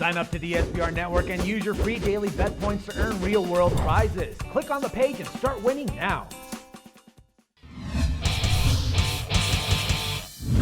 Sign up to the SBR Network and use your free daily bet points to earn real-world prizes. Click on the page and start winning now.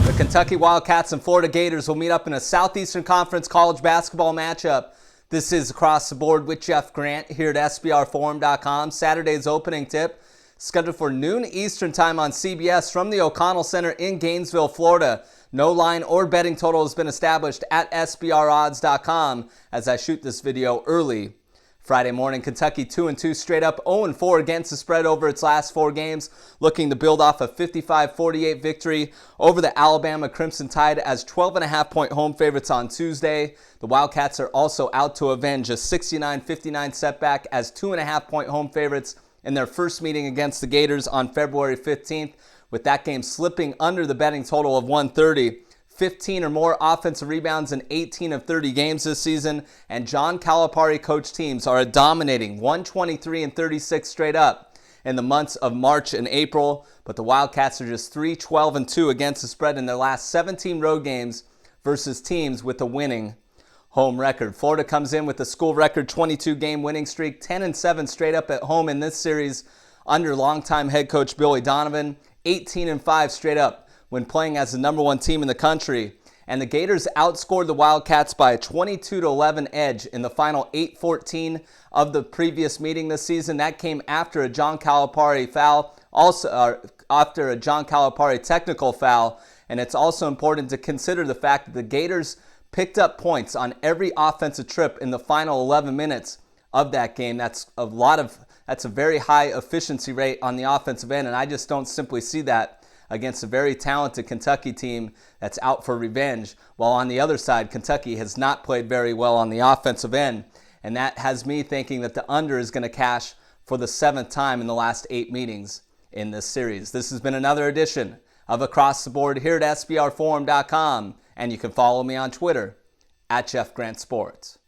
The Kentucky Wildcats and Florida Gators will meet up in a Southeastern Conference college basketball matchup. This is Across the Board with Jeff Grant here at SBRforum.com. Saturday's opening tip scheduled for noon Eastern time on CBS from the O'Connell Center in Gainesville, Florida. No line or betting total has been established at SBRodds.com as I shoot this video early. Friday morning, Kentucky 2-2 straight up, 0-4 against the spread over its last 4 games, looking to build off a 55-48 victory over the Alabama Crimson Tide as 12.5-point home favorites on Tuesday. The Wildcats are also out to avenge a 69-59 setback as 2.5-point home favorites in their first meeting against the Gators on February 15th, with that game slipping under the betting total of 130. 15 or more offensive rebounds in 18 of 30 games this season, and John Calipari coached teams are a dominating 123-36 straight up in the months of March and April, but the Wildcats are just 3-12-2 against the spread in their last 17 road games versus teams with a winning home record. Florida comes in with a school record 22-game winning streak, 10-7 straight up at home in this series under longtime head coach Billy Donovan, 18-5 straight up when playing as the number 1 team in the country. And the Gators outscored the Wildcats by a 22-11 edge in the final 8-14 of the previous meeting this season. That came after a John Calipari foul, after a John Calipari technical foul. And it's also important to consider the fact that the Gators picked up points on every offensive trip in the final 11 minutes of that game. That's a very high efficiency rate on the offensive end, and I just don't simply see that against a very talented Kentucky team that's out for revenge, while on the other side, Kentucky has not played very well on the offensive end, and that has me thinking that the under is going to cash for the 7th time in the last 8 meetings in this series. This has been another edition of Across the Board here at SBRforum.com, and you can follow me on Twitter at Jeff Grant Sports.